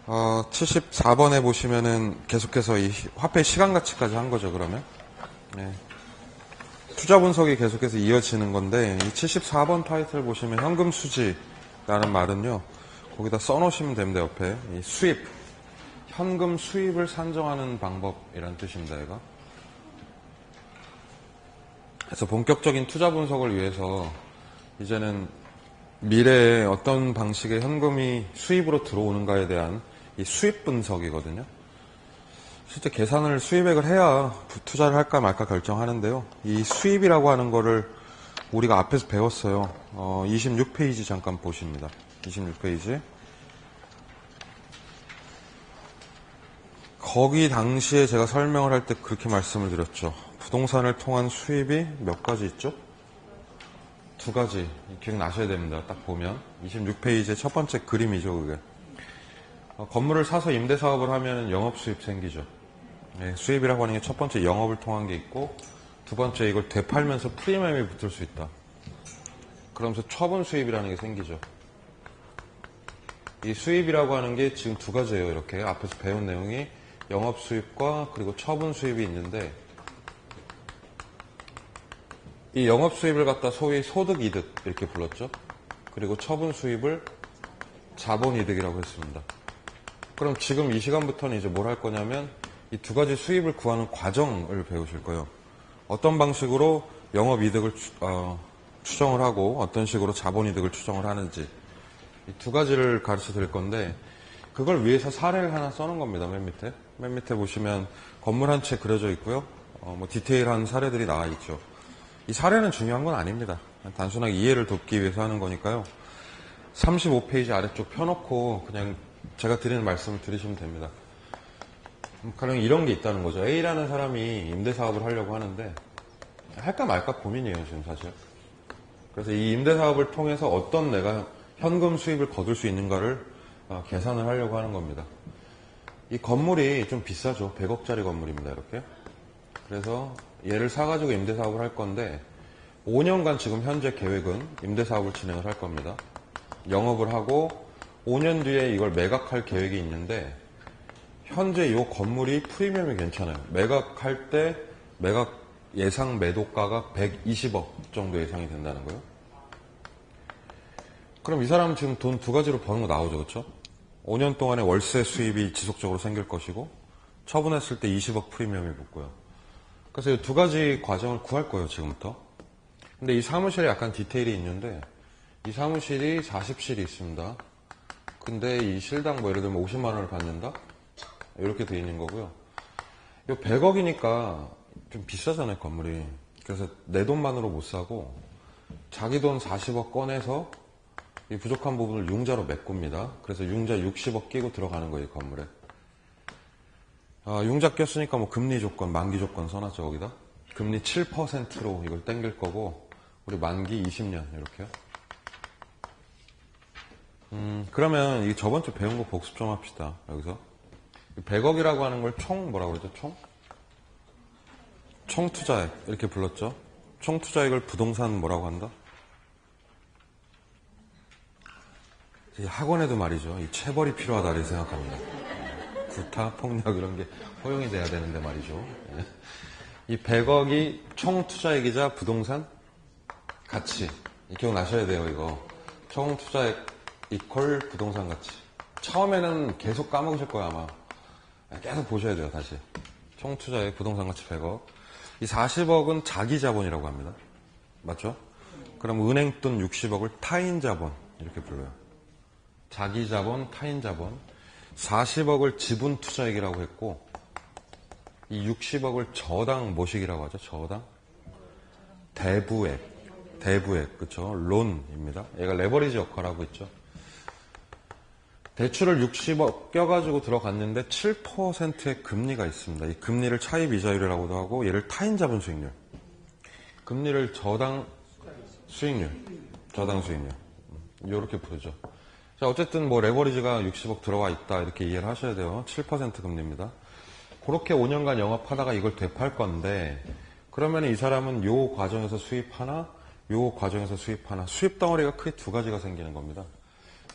74번에 보시면은 계속해서 이 화폐 시간 가치까지 한 거죠, 그러면. 네. 투자 분석이 계속해서 이어지는 건데, 이 74번 타이틀 보시면 현금 수지라는 말은요, 거기다 써놓으시면 됩니다, 옆에. 이 수입. 현금 수입을 산정하는 방법이라는 뜻입니다, 얘가. 그래서 본격적인 투자 분석을 위해서 이제는 미래에 어떤 방식의 현금이 수입으로 들어오는가에 대한 이 수입 분석이거든요. 실제 계산을 수입액을 해야 투자를 할까 말까 결정하는데요. 이 수입이라고 하는 거를 우리가 앞에서 배웠어요. 26페이지 잠깐 보십니다. 26페이지. 거기 당시에 제가 설명을 할 때 그렇게 말씀을 드렸죠. 부동산을 통한 수입이 몇 가지 있죠? 두 가지. 기억나셔야 됩니다. 딱 보면. 26페이지의 첫 번째 그림이죠, 그게. 건물을 사서 임대사업을 하면 영업수입 생기죠. 네, 수입이라고 하는 게 첫 번째 영업을 통한 게 있고, 두 번째 이걸 되팔면서 프리미엄이 붙을 수 있다. 그러면서 처분 수입이라는 게 생기죠. 이 수입이라고 하는 게 지금 두 가지예요. 이렇게 앞에서 배운 내용이 영업수입과 그리고 처분 수입이 있는데, 이 영업수입을 갖다 소위 소득이득 이렇게 불렀죠. 그리고 처분 수입을 자본이득이라고 했습니다. 그럼 지금 이 시간부터는 이제 뭘 할 거냐면 이 두 가지 수입을 구하는 과정을 배우실 거예요. 어떤 방식으로 영업이득을 추정을 하고 어떤 식으로 자본이득을 추정을 하는지 이 두 가지를 가르쳐 드릴 건데, 그걸 위해서 사례를 하나 써놓은 겁니다. 맨 밑에 보시면 건물 한 채 그려져 있고요. 디테일한 사례들이 나와 있죠. 이 사례는 중요한 건 아닙니다. 단순하게 이해를 돕기 위해서 하는 거니까요. 35페이지 아래쪽 펴놓고 그냥 제가 드리는 말씀을 들으시면 됩니다. 가령 이런 게 있다는 거죠. A라는 사람이 임대사업을 하려고 하는데 할까 말까 고민이에요, 지금 사실. 그래서 이 임대사업을 통해서 어떤 내가 현금 수입을 거둘 수 있는가를 계산을 하려고 하는 겁니다. 이 건물이 좀 비싸죠. 100억짜리 건물입니다, 이렇게. 그래서 얘를 사가지고 임대사업을 할 건데 5년간 지금 현재 계획은 임대사업을 진행을 할 겁니다. 영업을 하고 5년 뒤에 이걸 매각할 계획이 있는데, 현재 이 건물이 프리미엄이 괜찮아요. 매각할 때 매각 예상 매도가가 120억 정도 예상이 된다는 거예요. 그럼 이 사람은 지금 돈 두 가지로 버는 거 나오죠, 그렇죠? 5년 동안에 월세 수입이 지속적으로 생길 것이고, 처분했을 때 20억 프리미엄이 붙고요. 그래서 이 두 가지 과정을 구할 거예요, 지금부터. 근데 이 사무실에 약간 디테일이 있는데, 이 사무실이 40실이 있습니다. 근데 이 실당 예를 들면 50만 원을 받는다? 이렇게 돼 있는 거고요. 이 100억이니까 좀 비싸잖아요, 건물이. 그래서 내 돈만으로 못 사고, 자기 돈 40억 꺼내서 이 부족한 부분을 융자로 메꿉니다. 그래서 융자 60억 끼고 들어가는 거예요, 이 건물에. 융자 꼈으니까 금리 조건, 만기 조건 써놨죠, 거기다. 금리 7%로 이걸 땡길 거고, 우리 만기 20년, 이렇게요. 그러면 이 저번주 배운 거 복습 좀 합시다, 여기서. 100억이라고 하는 걸 뭐라고 그러죠, 총투자액, 이렇게 불렀죠. 총투자액을 부동산 뭐라고 한다? 이 학원에도 말이죠. 이 체벌이 필요하다, 이렇게 생각합니다. 구타, 폭력 이런 게 허용이 돼야 되는데 말이죠. 이 100억이 총 투자액이자 부동산 가치. 기억나셔야 돼요, 이거. 총 투자액 이퀄 부동산 가치. 처음에는 계속 까먹으실 거예요, 아마. 계속 보셔야 돼요, 다시. 총 투자액 부동산 가치 100억. 이 40억은 자기 자본이라고 합니다. 맞죠? 그럼 은행 돈 60억을 타인 자본, 이렇게 불러요. 자기 자본, 타인 자본. 40억을 지분 투자액이라고 했고, 이 60억을 저당 모식이라고 하죠. 저당. 대부액, 그쵸? 론입니다. 얘가 레버리지 역할을 하고 있죠. 대출을 60억 껴가지고 들어갔는데 7%의 금리가 있습니다. 이 금리를 차입 이자율이라고도 하고, 얘를 타인 자본 수익률. 금리를 저당 수익률. 이렇게 부르죠. 자, 어쨌든 레버리지가 60억 들어와 있다, 이렇게 이해를 하셔야 돼요. 7% 금리입니다. 그렇게 5년간 영업하다가 이걸 되팔 건데, 그러면 이 사람은 요 과정에서 수입 하나, 요 과정에서 수입 하나, 수입 덩어리가 크게 두 가지가 생기는 겁니다.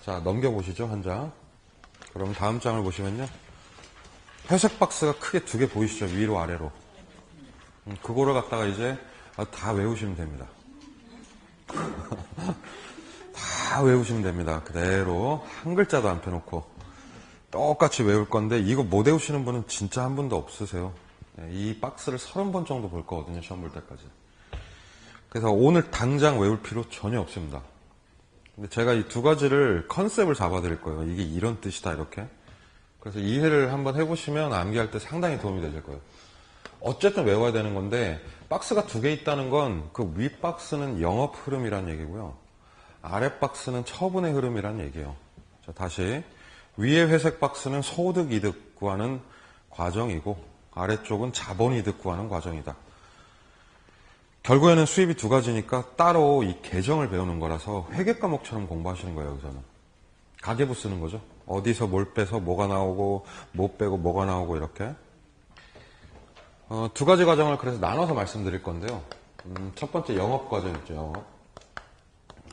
자, 넘겨보시죠, 한 장. 그럼 다음 장을 보시면요. 회색 박스가 크게 두 개 보이시죠? 위로 아래로. 그거를 갖다가 이제 다 외우시면 됩니다. 다 외우시면 됩니다. 그대로 한 글자도 안 펴놓고 똑같이 외울 건데 이거 못 외우시는 분은 진짜 한 분도 없으세요. 이 박스를 30번 정도 볼 거거든요. 시험 볼 때까지. 그래서 오늘 당장 외울 필요 전혀 없습니다. 근데 제가 이 두 가지를 컨셉을 잡아드릴 거예요. 이게 이런 뜻이다 이렇게. 그래서 이해를 한번 해보시면 암기할 때 상당히 도움이 되실 거예요. 어쨌든 외워야 되는 건데 박스가 두 개 있다는 건 그 위 박스는 영업 흐름이란 얘기고요. 아래 박스는 처분의 흐름이란 얘기예요. 자, 다시 위의 회색 박스는 소득 이득 구하는 과정이고 아래쪽은 자본 이득 구하는 과정이다. 결국에는 수입이 두 가지니까 따로 이 계정을 배우는 거라서 회계 과목처럼 공부하시는 거예요. 여기서는 가계부 쓰는 거죠. 어디서 뭘 빼서 뭐가 나오고 못 빼고 뭐가 나오고 이렇게 두 가지 과정을 그래서 나눠서 말씀드릴 건데요. 첫 번째 영업 과정 있죠. 영업.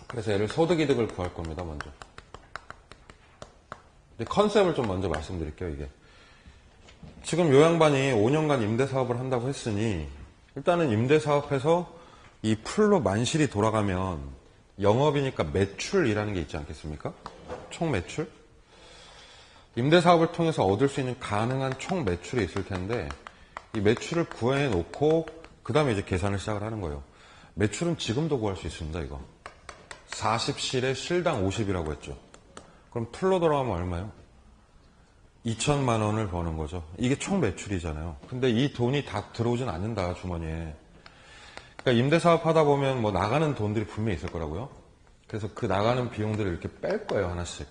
그래서 얘를 소득이득을 구할 겁니다. 먼저. 근데 컨셉을 좀 먼저 말씀드릴게요. 이게 지금 요 양반이 5년간 임대사업을 한다고 했으니 일단은 임대사업에서 이 풀로 만실이 돌아가면 영업이니까 매출이라는 게 있지 않겠습니까? 총 매출? 임대사업을 통해서 얻을 수 있는 가능한 총 매출이 있을 텐데 이 매출을 구해 놓고 그 다음에 이제 계산을 시작을 하는 거예요. 매출은 지금도 구할 수 있습니다. 이거 40실에 실당 50이라고 했죠. 그럼 풀로 돌아가면 얼마요? 2천만 원을 버는 거죠. 이게 총 매출이잖아요. 근데 이 돈이 다 들어오진 않는다 주머니에. 그러니까 임대사업 하다 보면 뭐 나가는 돈들이 분명히 있을 거라고요. 그래서 그 나가는 비용들을 이렇게 뺄 거예요. 하나씩.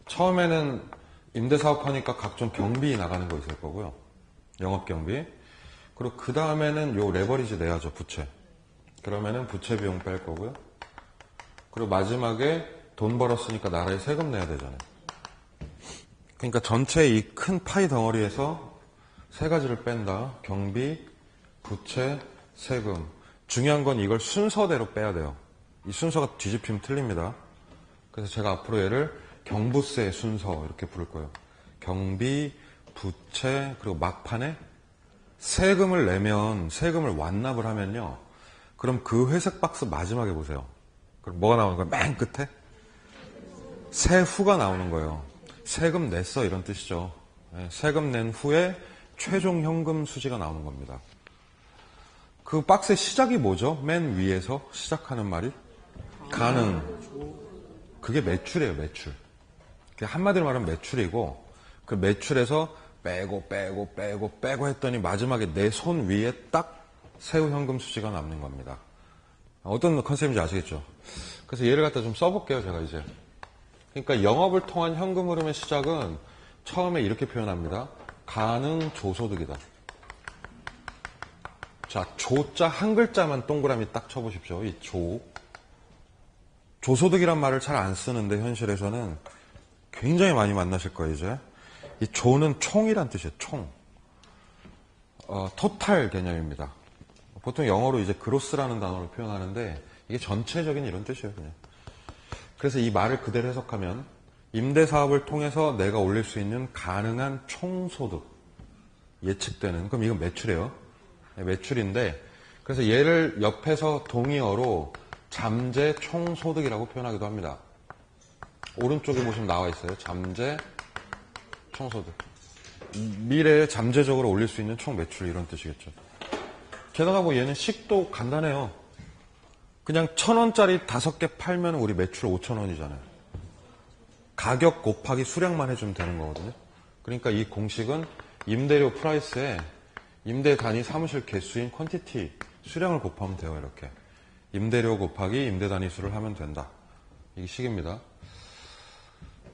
처음에는 임대사업 하니까 각종 경비 나가는 거 있을 거고요. 영업경비. 그리고 그 다음에는 요 레버리지 내야죠. 부채. 그러면은 부채 비용 뺄 거고요. 그리고 마지막에 돈 벌었으니까 나라에 세금 내야 되잖아요. 그러니까 전체 이 큰 파이 덩어리에서 세 가지를 뺀다. 경비, 부채, 세금. 중요한 건 이걸 순서대로 빼야 돼요. 이 순서가 뒤집히면 틀립니다. 그래서 제가 앞으로 얘를 경부세 순서 이렇게 부를 거예요. 경비, 부채, 그리고 막판에 세금을 내면 세금을 완납을 하면요. 그럼 그 회색 박스 마지막에 보세요. 그럼 뭐가 나오는 거예요? 맨 끝에? 세후가 나오는 거예요. 세금 냈어 이런 뜻이죠. 세금 낸 후에 최종 현금 수지가 나오는 겁니다. 그 박스의 시작이 뭐죠? 맨 위에서 시작하는 말이 가능. 그게 매출이에요. 매출. 한마디로 말하면 매출이고 그 매출에서 빼고 했더니 마지막에 내 손 위에 딱 세후 현금 수지가 남는 겁니다. 어떤 컨셉인지 아시겠죠? 그래서 얘를 갖다 좀 써볼게요. 제가 이제. 그러니까 영업을 통한 현금 흐름의 시작은 처음에 이렇게 표현합니다. 가능 조소득이다. 자, 조자 한 글자만 동그라미 딱 쳐보십시오. 이 조. 조소득이란 말을 잘 안 쓰는데 현실에서는 굉장히 많이 만나실 거예요, 이제. 이 조는 총이란 뜻이에요, 총. 토탈 개념입니다. 보통 영어로 이제 그로스라는 단어로 표현하는데 이게 전체적인 이런 뜻이에요, 그냥. 그래서 이 말을 그대로 해석하면 임대사업을 통해서 내가 올릴 수 있는 가능한 총소득 예측되는 그럼 이건 매출이에요. 매출인데 그래서 얘를 옆에서 동의어로 잠재 총소득이라고 표현하기도 합니다. 오른쪽에 보시면 나와 있어요. 잠재 총소득. 미래에 잠재적으로 올릴 수 있는 총 매출 이런 뜻이겠죠. 게다가 뭐 얘는 식도 간단해요. 그냥 1,000원짜리 5개 팔면 우리 매출 5,000원이잖아요. 가격 곱하기 수량만 해주면 되는 거거든요. 그러니까 이 공식은 임대료 프라이스에 임대 단위 사무실 개수인 퀀티티 수량을 곱하면 돼요. 이렇게. 임대료 곱하기 임대 단위 수를 하면 된다. 이게 식입니다.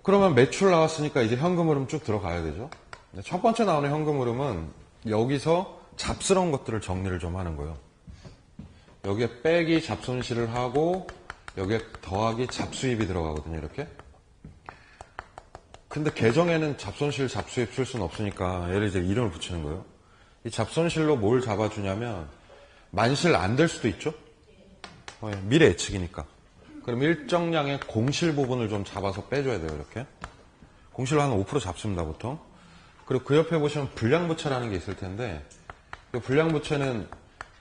그러면 매출 나왔으니까 이제 현금 흐름 쭉 들어가야 되죠. 첫 번째 나오는 현금 흐름은 여기서 잡스러운 것들을 정리를 좀 하는 거예요. 여기에 빼기 잡손실을 하고 여기에 더하기 잡수입이 들어가거든요. 이렇게. 근데 계정에는 잡손실, 잡수입 쓸 수는 없으니까 얘를 이제 이름을 붙이는 거예요. 이 잡손실로 뭘 잡아주냐면 만실 안 될 수도 있죠. 미래 예측이니까. 그럼 일정량의 공실 부분을 좀 잡아서 빼줘야 돼요. 이렇게. 공실로 한 5% 잡습니다, 보통. 그리고 그 옆에 보시면 불량부채라는 게 있을 텐데, 이 불량부채는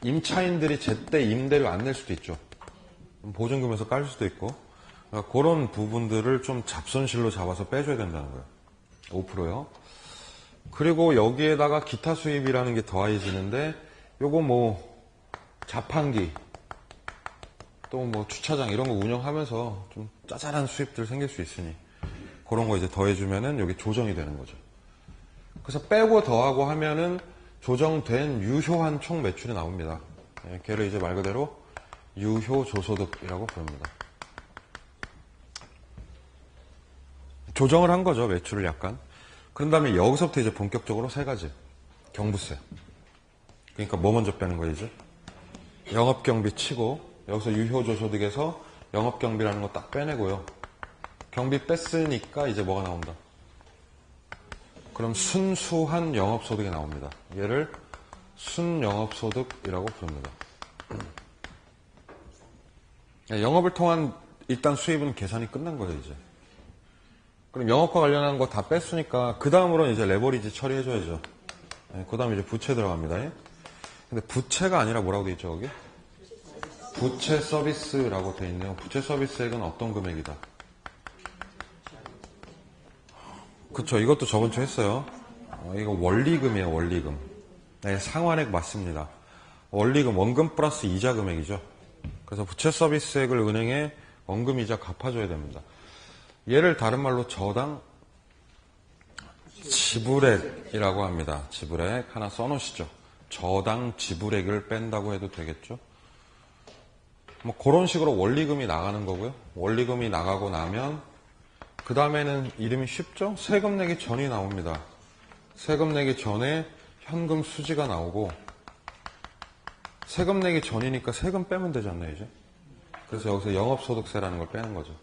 임차인들이 제때 임대료 안 낼 수도 있죠. 보증금에서 깔 수도 있고, 그러니까 그런 부분들을 좀 잡손실로 잡아서 빼줘야 된다는 거예요. 5%요. 그리고 여기에다가 기타 수입이라는 게 더해지는데, 요거 뭐, 자판기, 또 뭐 주차장 이런 거 운영하면서 좀 짜잘한 수입들 생길 수 있으니, 그런 거 이제 더해주면은 여기 조정이 되는 거죠. 그래서 빼고 더하고 하면은 조정된 유효한 총 매출이 나옵니다. 걔를 이제 말 그대로 유효 조소득이라고 부릅니다. 조정을 한 거죠, 매출을 약간. 그런 다음에 여기서부터 이제 본격적으로 세 가지. 경부세. 그러니까 뭐 먼저 빼는 거예요, 이제? 영업경비 치고, 여기서 유효조소득에서 영업경비라는 거 딱 빼내고요. 경비 뺐으니까 이제 뭐가 나온다? 그럼 순수한 영업소득이 나옵니다. 얘를 순영업소득이라고 부릅니다. 영업을 통한 일단 수입은 계산이 끝난 거예요, 이제. 그럼 영업과 관련한 거 다 뺐으니까 그 다음으로는 이제 레버리지 처리해줘야죠. 그 다음에 이제 부채 들어갑니다. 근데 부채가 아니라 뭐라고 돼 있죠, 여기? 부채 서비스라고 돼 있네요. 부채 서비스액은 어떤 금액이다? 그쵸, 이것도 저번 주에 했어요. 이거 원리금이에요, 원리금. 네, 상환액 맞습니다. 원리금, 원금 플러스 이자 금액이죠. 그래서 부채 서비스액을 은행에 원금 이자 갚아줘야 됩니다. 얘를 다른 말로 저당 지불액이라고 합니다. 지불액 하나 써놓으시죠. 저당 지불액을 뺀다고 해도 되겠죠. 뭐 그런 식으로 원리금이 나가는 거고요. 원리금이 나가고 나면 그 다음에는 이름이 쉽죠? 세금 내기 전이 나옵니다. 세금 내기 전에 현금 수지가 나오고, 세금 내기 전이니까 세금 빼면 되지 않나요, 이제? 그래서 여기서 영업소득세라는 걸 빼는 거죠.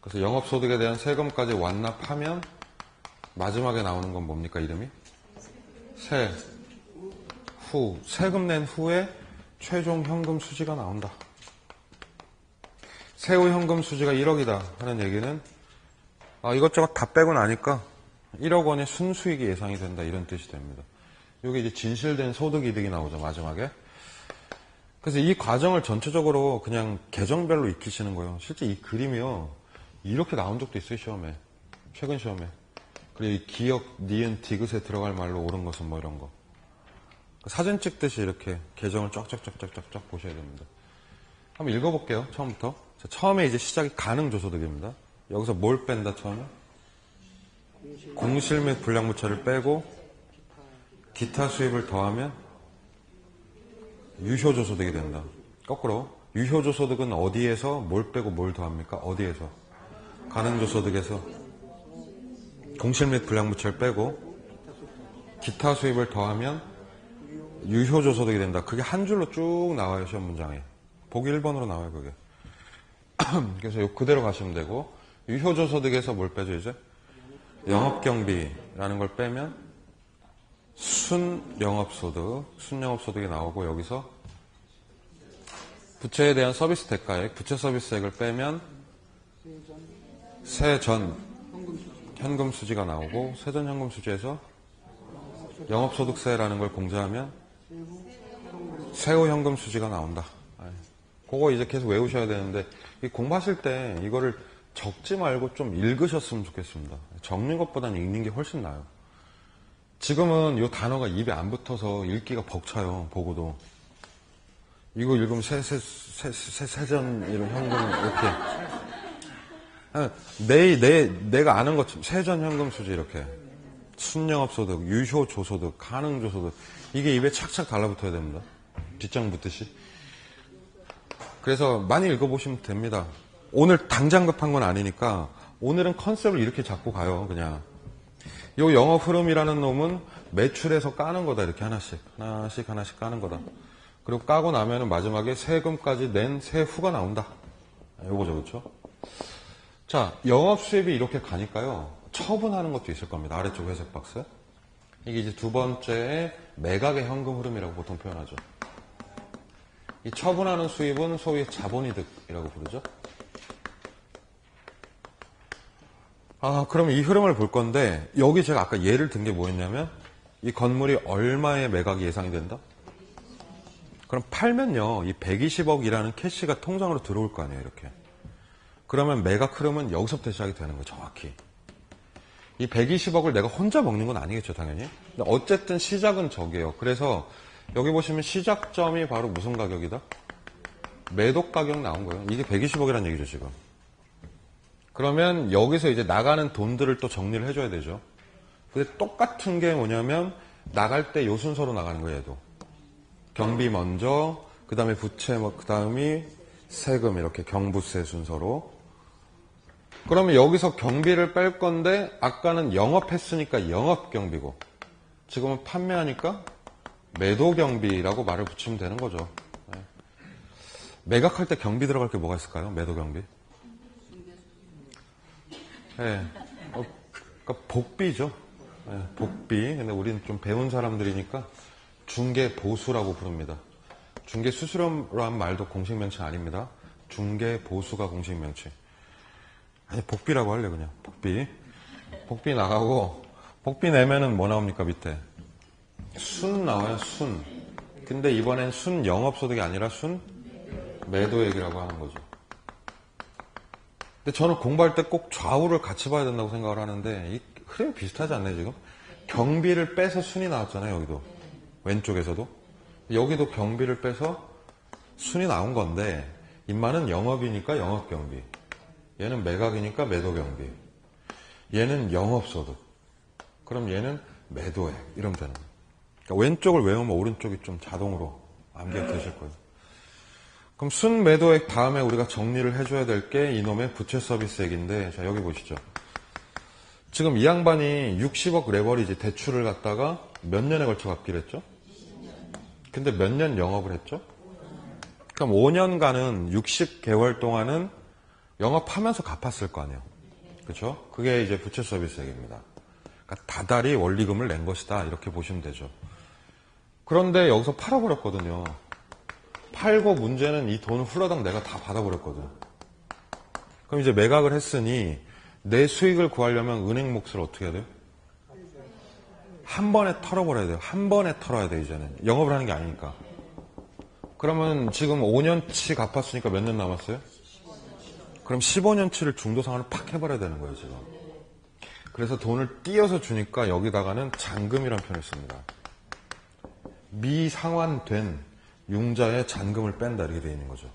그래서 영업소득에 대한 세금까지 완납하면 마지막에 나오는 건 뭡니까, 이름이? 세금 낸 후에 최종 현금 수지가 나온다. 세후 현금 수지가 1억이다 하는 얘기는 이것저것 다 빼고 나니까 1억 원의 순수익이 예상이 된다, 이런 뜻이 됩니다. 이게 이제 진실된 소득이득이 나오죠, 마지막에. 그래서 이 과정을 전체적으로 그냥 계정별로 익히시는 거예요. 실제 이 그림이요, 이렇게 나온 적도 있어요, 시험에. 최근 시험에. 그리고 이 기역, 니은, 디귿에 들어갈 말로 옳은 것은 뭐 이런 거. 사진 찍듯이 이렇게 계정을 쫙쫙쫙쫙쫙 보셔야 됩니다. 한번 읽어볼게요, 처음부터. 자, 처음에 이제 시작이 가능조소득입니다. 여기서 뭘 뺀다, 처음에? 공실 및 불량부채를 빼고 기타 수입을 더하면 유효조소득이 된다. 거꾸로 유효조소득은 어디에서 뭘 빼고 뭘 더합니까? 어디에서? 가능조소득에서 공실 및 불량부채를 빼고 기타 수입을 더하면 유효조소득이 된다. 그게 한 줄로 쭉 나와요, 시험 문장에. 보기 1번으로 나와요, 그게. 그래서 그대로 가시면 되고, 유효조소득에서 뭘 빼죠, 이제? 영업경비라는 걸 빼면 순영업소득이 나오고, 여기서 부채에 대한 서비스 대가액, 부채 서비스액을 빼면 세전 현금 수지가 나오고, 세전 현금 수지에서 영업소득세라는 걸 공제하면 세후 현금 수지가 나온다. 그거 이제 계속 외우셔야 되는데, 공부하실 때 이거를 적지 말고 좀 읽으셨으면 좋겠습니다. 적는 것보다는 읽는 게 훨씬 나아요. 지금은 이 단어가 입에 안 붙어서 읽기가 벅차요, 보고도. 이거 읽으면 세전, 이런 현금, 이렇게. 내가 아는 것처럼, 세전 현금 수지, 이렇게. 순영업소득, 유효조소득, 가능조소득. 이게 입에 착착 달라붙어야 됩니다. 뒷장 붙듯이. 그래서 많이 읽어보시면 됩니다. 오늘 당장 급한 건 아니니까 오늘은 컨셉을 이렇게 잡고 가요, 그냥. 요 영업 흐름이라는 놈은 매출에서 까는 거다, 이렇게 하나씩 까는 거다. 그리고 까고 나면은 마지막에 세금까지 낸 세후가 나온다. 요거죠, 그렇죠? 자, 영업 수입이 이렇게 가니까요, 처분하는 것도 있을 겁니다. 아래쪽 회색 박스. 이게 이제 두 번째의 매각의 현금 흐름이라고 보통 표현하죠. 이 처분하는 수입은 소위 자본이득이라고 부르죠. 그럼 이 흐름을 볼 건데, 여기 제가 아까 예를 든 게 뭐였냐면, 이 건물이 얼마의 매각이 예상이 된다? 그럼 팔면요, 이 120억이라는 캐시가 통장으로 들어올 거 아니에요, 이렇게. 그러면 매각 흐름은 여기서부터 시작이 되는 거예요, 정확히. 이 120억을 내가 혼자 먹는 건 아니겠죠, 당연히. 근데 어쨌든 시작은 저게요. 그래서 여기 보시면 시작점이 바로 무슨 가격이다? 매도 가격 나온 거예요. 이게 120억이라는 얘기죠, 지금. 그러면 여기서 이제 나가는 돈들을 또 정리를 해줘야 되죠. 근데 똑같은 게 뭐냐면 나갈 때 요 순서로 나가는 거예요, 얘도. 경비 먼저, 그 다음에 부채, 그 다음이 세금, 이렇게 경부세 순서로. 그러면 여기서 경비를 뺄 건데 아까는 영업했으니까 영업경비고 지금은 판매하니까 매도경비라고 말을 붙이면 되는 거죠. 매각할 때 경비 들어갈 게 뭐가 있을까요? 매도경비? 네. 그러니까 복비죠. 네, 복비. 근데 우리는 좀 배운 사람들이니까 중개보수라고 부릅니다. 중개수수료라는 말도 공식명칭 아닙니다. 중개보수가 공식명칭. 아니, 복비라고 할래, 그냥. 복비. 복비 나가고, 복비 내면은 뭐 나옵니까, 밑에? 순 나와요, 순. 근데 이번엔 순 영업소득이 아니라 순 매도액이라고 하는 거죠. 근데 저는 공부할 때 꼭 좌우를 같이 봐야 된다고 생각을 하는데, 이 흐름이 비슷하지 않나요, 지금? 경비를 빼서 순이 나왔잖아요, 여기도. 왼쪽에서도. 여기도 경비를 빼서 순이 나온 건데, 인마는 영업이니까 영업경비. 얘는 매각이니까 매도경비. 얘는 영업소득. 그럼 얘는 매도액. 이러면 되는 거예요. 그러니까 왼쪽을 외우면 오른쪽이 좀 자동으로 암기가 되실 거예요. 그럼 순매도액 다음에 우리가 정리를 해줘야 될 게 이놈의 부채 서비스액인데, 자, 여기 보시죠. 지금 이 양반이 60억 레버리지 대출을 갖다가 몇 년에 걸쳐 갚기로 했죠? 근데 몇 년 영업을 했죠? 그럼 5년간은 60개월 동안은 영업하면서 갚았을 거 아니에요. 그렇죠? 그게 이제 부채 서비스액입니다. 그러니까 다달이 원리금을 낸 것이다. 이렇게 보시면 되죠. 그런데 여기서 팔아버렸거든요. 팔고 문제는 이 돈을 훌러당 내가 다 받아버렸거든. 그럼 이제 매각을 했으니 내 수익을 구하려면 은행 몫을 어떻게 해야 돼요? 한 번에 털어버려야 돼요. 한 번에 털어야 돼요, 이제는. 영업을 하는 게 아니니까. 그러면 지금 5년치 갚았으니까 몇 년 남았어요? 그럼 15년치를 중도상환을 팍 해버려야 되는 거예요, 지금. 그래서 돈을 띄어서 주니까 여기다가는 잔금이라는 표현을 씁니다. 미상환된 융자의 잔금을 뺀다, 이렇게 되어 있는 거죠.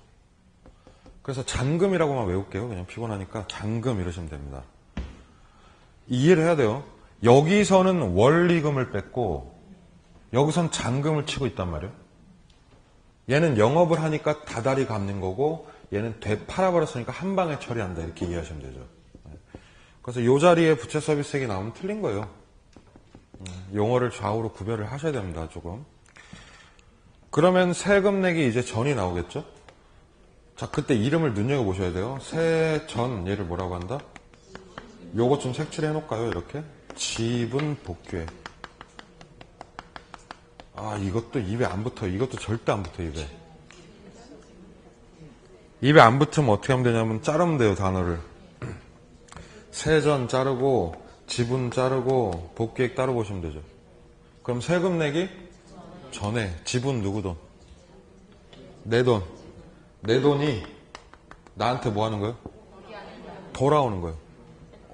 그래서 잔금이라고만 외울게요. 그냥 피곤하니까 잔금 이러시면 됩니다. 이해를 해야 돼요. 여기서는 원리금을 뺐고 여기선 잔금을 치고 있단 말이에요. 얘는 영업을 하니까 다달이 갚는 거고 얘는 되팔아버렸으니까 한 방에 처리한다, 이렇게 이해하시면 되죠. 그래서 이 자리에 부채 서비스액이 나오면 틀린 거예요. 용어를 좌우로 구별을 하셔야 됩니다, 조금. 그러면 세금 내기 이제 전이 나오겠죠? 자, 그때 이름을 눈여겨보셔야 돼요. 세전, 얘를 뭐라고 한다? 요거 좀 색칠해 놓을까요, 이렇게? 지분 복귀액. 이것도 입에 안 붙어. 이것도 절대 안 붙어, 입에. 입에 안 붙으면 어떻게 하면 되냐면 자르면 돼요, 단어를. 세전 자르고 지분 자르고 복귀액 따로 보시면 되죠. 그럼 세금 내기 전에 지분 누구 돈? 내 돈. 내 돈이 나한테 뭐 하는 거예요? 돌아오는 거예요.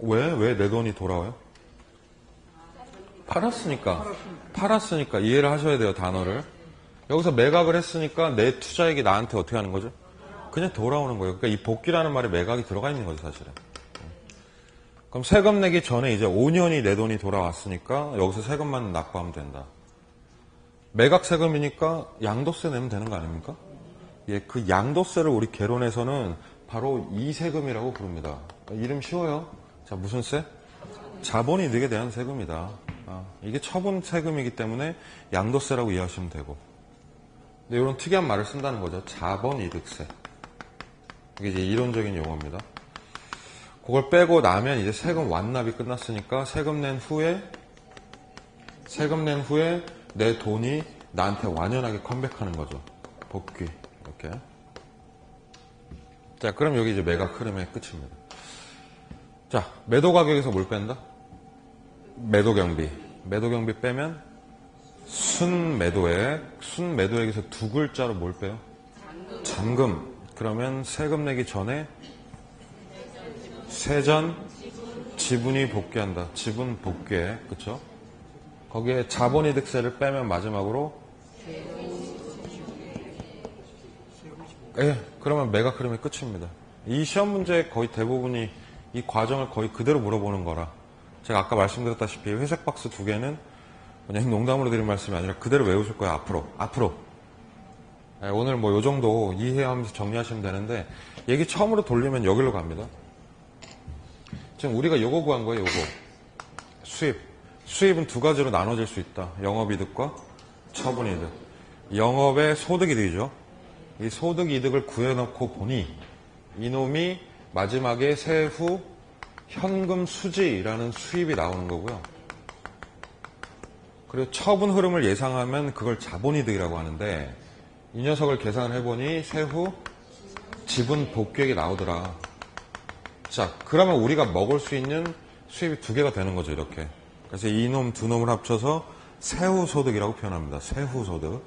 왜 내 돈이 돌아와요? 팔았으니까 이해를 하셔야 돼요, 단어를. 여기서 매각을 했으니까 내 투자액이 나한테 어떻게 하는 거죠? 그냥 돌아오는 거예요. 그러니까 이 복귀라는 말에 매각이 들어가 있는 거죠, 사실은. 그럼 세금 내기 전에 이제 5년이 내 돈이 돌아왔으니까 여기서 세금만 납부하면 된다. 매각 세금이니까 양도세 내면 되는 거 아닙니까? 예, 그 양도세를 우리 개론에서는 바로 이 세금이라고 부릅니다. 이름 쉬워요. 자, 무슨 세? 자본이득에 대한 세금이다. 이게 처분 세금이기 때문에 양도세라고 이해하시면 되고. 근데 이런 특이한 말을 쓴다는 거죠. 자본이득세. 이게 이제 이론적인 용어입니다. 그걸 빼고 나면 이제 세금 완납이 끝났으니까 세금 낸 후에 내 돈이 나한테 완연하게 컴백하는 거죠. 복귀. 이렇게. 자, 그럼 여기 이제 매각 흐름의 끝입니다. 자, 매도 가격에서 뭘 뺀다? 매도 경비. 매도 경비 빼면 순매도액에서 두 글자로 뭘 빼요? 잔금. 그러면 세금 내기 전에 세전 지분이 복귀한다. 지분 복귀액. 그쵸? 거기에 자본이득세를 빼면 마지막으로 그러면 매각 흐름이 끝입니다. 이 시험 문제 거의 대부분이 이 과정을 거의 그대로 물어보는 거라 제가 아까 말씀드렸다시피 회색 박스 두 개는 그냥 농담으로 드린 말씀이 아니라 그대로 외우실 거예요. 앞으로. 오늘 뭐 요 정도 이해하면서 정리하시면 되는데 얘기 처음으로 돌리면 여기로 갑니다. 지금 우리가 요거 구한 거예요. 요거 수입은 두 가지로 나눠질 수 있다. 영업이득과 처분이득. 영업의 소득이득이죠. 이 소득이득을 구해놓고 보니 이놈이 마지막에 세후 현금 수지라는 수입이 나오는 거고요. 그리고 처분 흐름을 예상하면 그걸 자본이득이라고 하는데 이 녀석을 계산해보니 세후 지분 복귀액이 나오더라. 자, 그러면 우리가 먹을 수 있는 수입이 두 개가 되는 거죠, 이렇게. 그래서 이놈 두 놈을 합쳐서 세후소득이라고 표현합니다. 세후소득.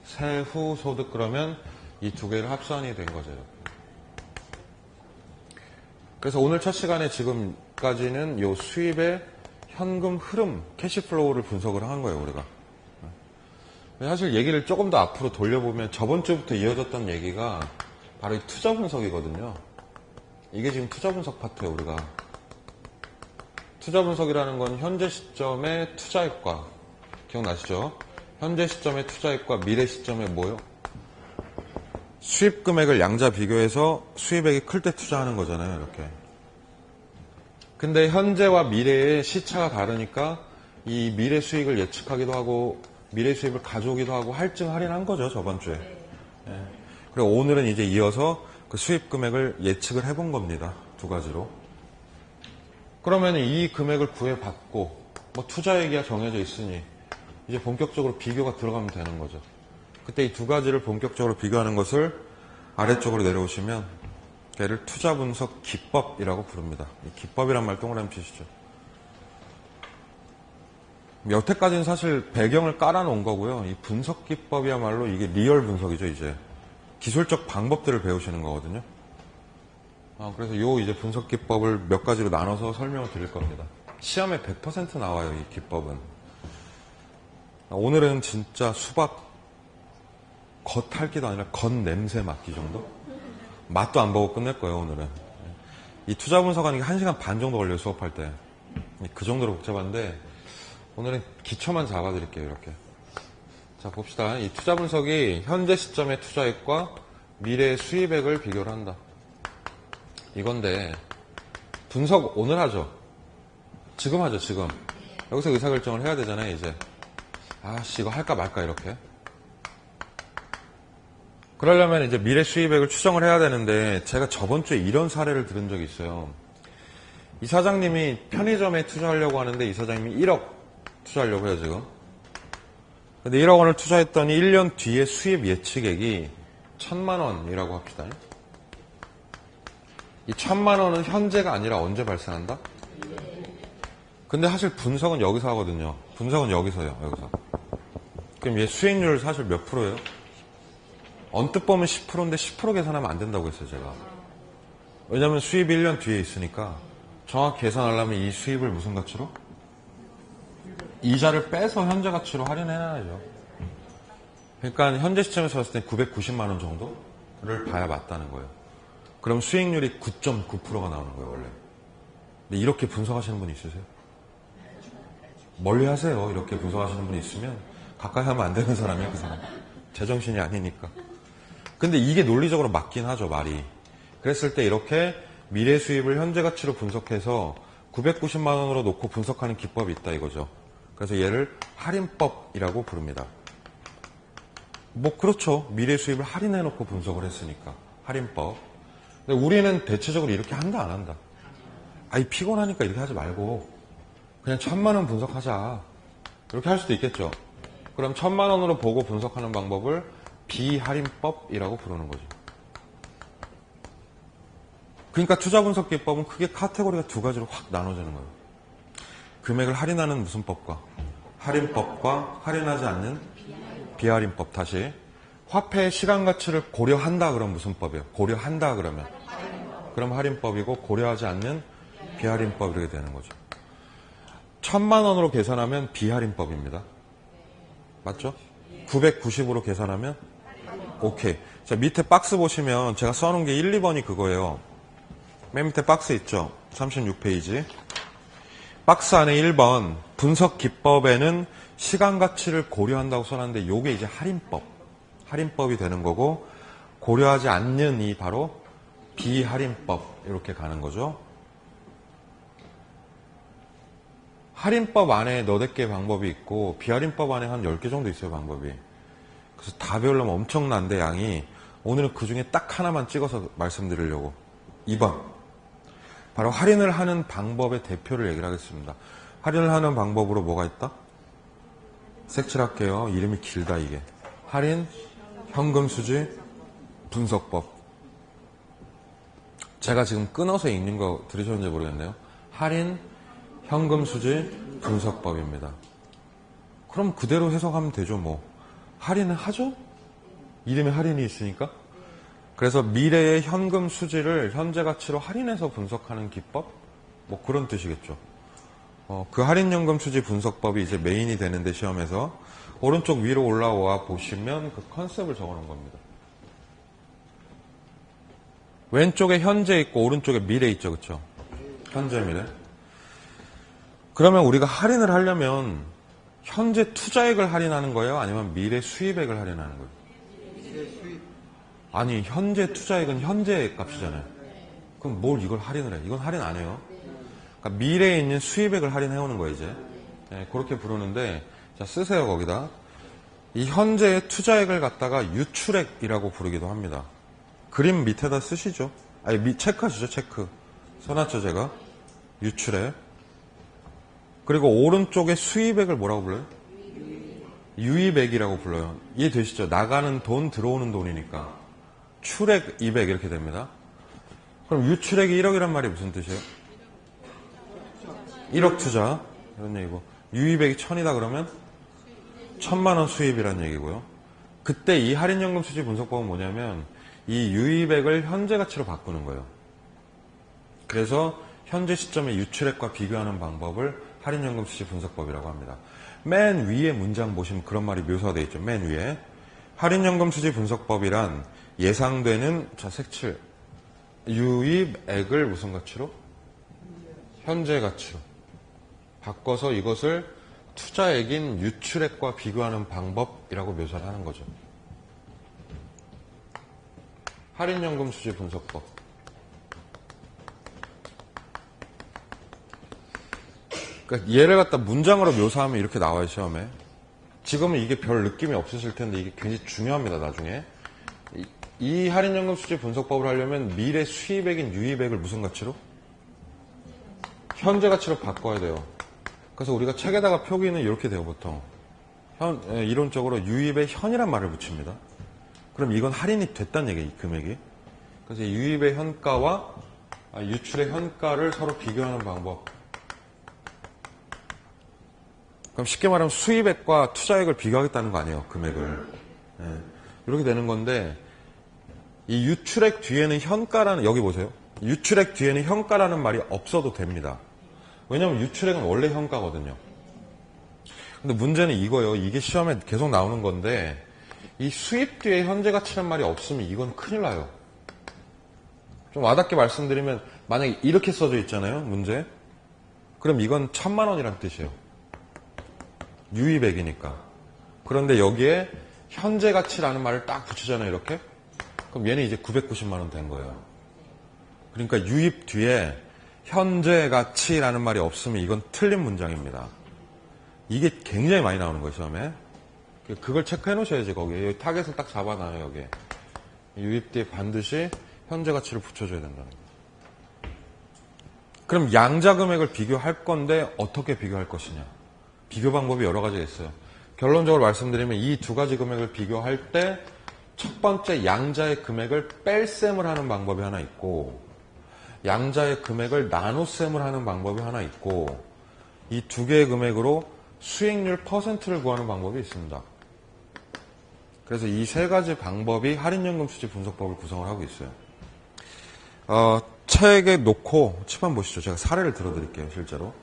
세후소득 그러면 이 두 개를 합산이 된 거죠. 이렇게. 그래서 오늘 첫 시간에 지금까지는 이 수입의 현금 흐름, 캐시플로우를 분석을 한 거예요, 우리가. 사실 얘기를 조금 더 앞으로 돌려보면 저번 주부터 이어졌던 얘기가 바로 이 투자 분석이거든요. 이게 지금 투자 분석 파트예요, 우리가. 투자 분석이라는 건 현재 시점의 투자액과, 기억나시죠? 현재 시점의 투자액과 미래 시점의 뭐요? 수입 금액을 양자 비교해서 수입액이 클 때 투자하는 거잖아요, 이렇게. 근데 현재와 미래의 시차가 다르니까 이 미래 수익을 예측하기도 하고 미래 수입을 가져오기도 하고 할증 할인한 거죠, 저번 주에. 그리고 오늘은 이제 이어서 그 수입 금액을 예측을 해본 겁니다. 두 가지로. 그러면 이 금액을 구해받고 뭐 투자액이야 정해져 있으니 이제 본격적으로 비교가 들어가면 되는 거죠. 그때 이 두 가지를 본격적으로 비교하는 것을 아래쪽으로 내려오시면 걔를 투자 분석 기법이라고 부릅니다. 이 기법이란 말 동그라미 치시죠. 여태까지는 사실 배경을 깔아놓은 거고요. 이 분석 기법이야말로 이게 리얼 분석이죠, 이제. 기술적 방법들을 배우시는 거거든요. 그래서 요 이제 분석 기법을 몇 가지로 나눠서 설명을 드릴 겁니다. 시험에 100% 나와요, 이 기법은. 오늘은 진짜 수박 겉핥기도 아니라 겉냄새 맡기 정도? 맛도 안 보고 끝낼 거예요, 오늘은. 이 투자 분석하는 게 1시간 반 정도 걸려요, 수업할 때. 그 정도로 복잡한데, 오늘은 기초만 잡아드릴게요, 이렇게. 자, 봅시다. 이 투자 분석이 현재 시점의 투자액과 미래의 수입액을 비교를 한다. 이건데, 분석 오늘 하죠? 지금 하죠, 지금. 여기서 의사결정을 해야 되잖아요, 이제. 이거 할까 말까, 이렇게. 그러려면 이제 미래 수입액을 추정을 해야 되는데, 제가 저번 주에 이런 사례를 들은 적이 있어요. 이 사장님이 편의점에 투자하려고 하는데, 이 사장님이 1억 투자하려고 해요, 지금. 근데 1억 원을 투자했더니 1년 뒤에 수입 예측액이 1,000만 원이라고 합시다. 이 1,000만 원은 현재가 아니라 언제 발생한다? 근데 사실 분석은 여기서 하거든요. 분석은 여기서요, 여기서. 그럼 얘 수익률 사실 몇 프로예요? 언뜻 보면 10%인데 10% 계산하면 안 된다고 했어요, 제가. 왜냐면 수입이 1년 뒤에 있으니까 정확히 계산하려면 이 수입을 무슨 가치로? 이자를 빼서 현재 가치로 할인해놔야죠. 그러니까 현재 시점에서 봤을 때 990만 원 정도를 봐야 맞다는 거예요. 그럼 수익률이 9.9%가 나오는 거예요, 원래. 근데 이렇게 분석하시는 분 있으세요? 멀리 하세요. 이렇게 분석하시는 분이 있으면 가까이 하면 안 되는 사람이에요, 그 사람. 제정신이 아니니까. 근데 이게 논리적으로 맞긴 하죠, 말이. 그랬을 때 이렇게 미래 수입을 현재 가치로 분석해서 990만 원으로 놓고 분석하는 기법이 있다 이거죠. 그래서 얘를 할인법이라고 부릅니다. 뭐 그렇죠. 미래 수입을 할인해 놓고 분석을 했으니까. 할인법. 근데 우리는 대체적으로 이렇게 한다 안 한다? 피곤하니까 이렇게 하지 말고 그냥 1,000만 원 분석하자. 이렇게 할 수도 있겠죠. 그럼 1,000만 원으로 보고 분석하는 방법을 비할인법이라고 부르는 거죠. 그러니까 투자분석 기법은 크게 카테고리가 두 가지로 확 나눠지는 거예요. 금액을 할인하는 무슨 법과 할인법과 할인하지 않는 비할인법. 다시 화폐의 시간 가치를 고려한다 그러면 무슨 법이에요? 고려한다 그러면 그럼 할인법이고 고려하지 않는 비할인법 이렇게 되는 거죠. 1000만 원으로 계산하면 비할인법입니다. 맞죠? 990으로 계산하면 오케이. 자, 밑에 박스 보시면 제가 써놓은 게 1, 2번이 그거예요. 맨 밑에 박스 있죠? 36페이지. 박스 안에 1번 분석 기법에는 시간 가치를 고려한다고 써놨는데 요게 이제 할인법이 되는 거고 고려하지 않는 이 바로 비할인법 이렇게 가는 거죠. 할인법 안에 너댓 개 방법이 있고 비할인법 안에 한 10개 정도 있어요 방법이. 그래서 다 배우려면 엄청난데 양이. 오늘은 그 중에 딱 하나만 찍어서 말씀드리려고. 2번 바로 할인을 하는 방법의 대표를 얘기를 하겠습니다. 할인을 하는 방법으로 뭐가 있다? 색칠할게요. 이름이 길다 이게. 할인, 현금 수지, 분석법. 제가 지금 끊어서 읽는 거 들으셨는지 모르겠네요. 할인, 현금 수지, 분석법입니다. 그럼 그대로 해석하면 되죠 뭐. 할인은 하죠? 이름에 할인이 있으니까. 그래서 미래의 현금 수지를 현재 가치로 할인해서 분석하는 기법? 뭐 그런 뜻이겠죠. 그 할인연금 수지 분석법이 이제 메인이 되는데 시험에서 오른쪽 위로 올라와 보시면 그 컨셉을 적어놓은 겁니다. 왼쪽에 현재 있고 오른쪽에 미래 있죠. 그쵸? 현재 미래. 그러면 우리가 할인을 하려면 현재 투자액을 할인하는 거예요? 아니면 미래 수입액을 할인하는 거예요? 아니 현재 투자액은 현재 값이잖아요. 그럼 뭘 이걸 할인을 해? 이건 할인 안 해요. 그러니까 미래에 있는 수입액을 할인해오는 거예요 이제. 네, 그렇게 부르는데 자 쓰세요 거기다. 이 현재의 투자액을 갖다가 유출액이라고 부르기도 합니다. 그림 밑에다 쓰시죠. 아니 체크하시죠. 체크. 써놨죠 제가. 유출액. 그리고 오른쪽에 수입액을 뭐라고 불러요? 유입액이라고 불러요. 이해되시죠? 나가는 돈, 들어오는 돈이니까. 출액, 입액 이렇게 됩니다. 그럼 유출액이 1억이란 말이 무슨 뜻이에요? 1억 투자 이런 얘기고 유입액이 1000이다 그러면 1000만 원 수입이란 얘기고요. 그때 이 할인연금 수지 분석법은 뭐냐면 이 유입액을 현재 가치로 바꾸는 거예요. 그래서 현재 시점의 유출액과 비교하는 방법을 할인연금 수지 분석법이라고 합니다. 맨 위에 문장 보시면 그런 말이 묘사되어 있죠. 맨 위에 할인연금 수지 분석법이란 예상되는 자 색칠 유입액을 무슨 가치로? 현재 가치로 바꿔서 이것을 투자액인 유출액과 비교하는 방법이라고 묘사를 하는 거죠. 할인연금 수지 분석법. 그러니까 얘를 갖다 문장으로 묘사하면 이렇게 나와요 시험에. 지금은 이게 별 느낌이 없으실 텐데 이게 굉장히 중요합니다 나중에. 이 할인연금 수지 분석법을 하려면 미래 수입액인 유입액을 무슨 가치로? 현재 가치로 바꿔야 돼요. 그래서 우리가 책에다가 표기는 이렇게 돼요 보통. 이론적으로 유입의 현이란 말을 붙입니다. 그럼 이건 할인이 됐다는 얘기예요 이 금액이. 그래서 유입의 현가와 유출의 현가를 서로 비교하는 방법. 그럼 쉽게 말하면 수입액과 투자액을 비교하겠다는 거 아니에요 금액을. 네. 이렇게 되는 건데 이 유출액 뒤에는 현가라는 여기 보세요. 유출액 뒤에는 현가라는 말이 없어도 됩니다. 왜냐하면 유출액은 원래 현가거든요. 근데 문제는 이거예요. 이게 시험에 계속 나오는 건데 이 수입 뒤에 현재 가치란 말이 없으면 이건 큰일 나요. 좀 와닿게 말씀드리면 만약에 이렇게 써져 있잖아요 문제. 그럼 이건 1000만 원이란 뜻이에요. 유입액이니까. 그런데 여기에 현재 가치라는 말을 딱 붙이잖아요 이렇게. 그럼 얘는 이제 990만 원 된 거예요. 그러니까 유입 뒤에 현재 가치라는 말이 없으면 이건 틀린 문장입니다. 이게 굉장히 많이 나오는 거예요 시험에. 그걸 체크해 놓으셔야지 거기에. 여기 타겟을 딱 잡아놔요 여기에. 유입 뒤에 반드시 현재 가치를 붙여줘야 된다는 거예요. 그럼 양자 금액을 비교할 건데 어떻게 비교할 것이냐. 비교 방법이 여러 가지가 있어요. 결론적으로 말씀드리면 이 두 가지 금액을 비교할 때 첫 번째 양자의 금액을 뺄셈을 하는 방법이 하나 있고 양자의 금액을 나눗셈을 하는 방법이 하나 있고, 이 두 개의 금액으로 수익률 %를 구하는 방법이 있습니다. 그래서 이 세 가지 방법이 할인연금 수지 분석법을 구성을 하고 있어요. 책에 놓고 칩만 보시죠. 제가 사례를 들어드릴게요. 실제로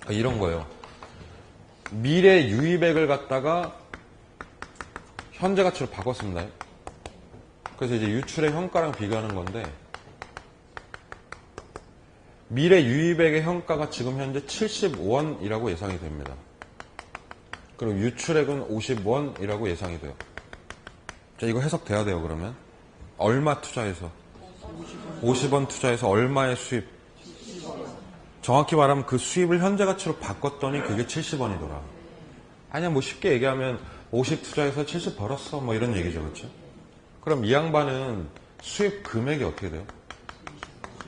이런 거예요. 미래 유입액을 갖다가 현재 가치로 바꿨습니다. 그래서 이제 유출의 현가랑 비교하는 건데, 미래 유입액의 현가가 지금 현재 70원이라고 예상이 됩니다. 그리고 유출액은 50원이라고 예상이 돼요. 자, 이거 해석돼야 돼요. 그러면 얼마 투자해서 50원 투자해서 얼마의 수입? 정확히 말하면 그 수입을 현재 가치로 바꿨더니 그게 70원이더라. 아니야, 뭐 쉽게 얘기하면 50 투자해서 70 벌었어, 뭐 이런 얘기죠. 그렇죠? 그럼 이 양반은 수입 금액이 어떻게 돼요?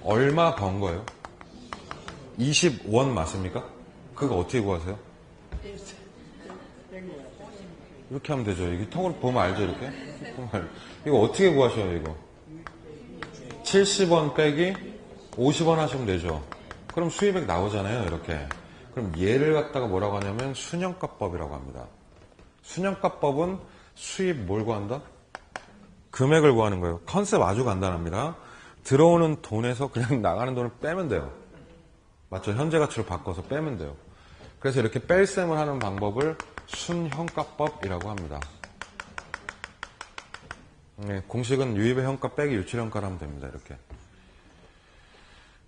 얼마 번 거예요? 20원 맞습니까? 그거 어떻게 구하세요? 이렇게 하면 되죠. 이게 통으로 보면 알죠, 이렇게? 이거 어떻게 구하셔요, 이거? 70원 빼기 50원 하시면 되죠. 그럼 수입액 나오잖아요, 이렇게. 그럼 얘를 갖다가 뭐라고 하냐면 순형가법이라고 합니다. 순형가법은 수입 뭘 구한다? 금액을 구하는 거예요. 컨셉 아주 간단합니다. 들어오는 돈에서 그냥 나가는 돈을 빼면 돼요. 맞죠? 현재 가치로 바꿔서 빼면 돼요. 그래서 이렇게 뺄셈을 하는 방법을 순형가법이라고 합니다. 네, 공식은 유입의 현가 빼기 유출 현가를 하면 됩니다. 이렇게.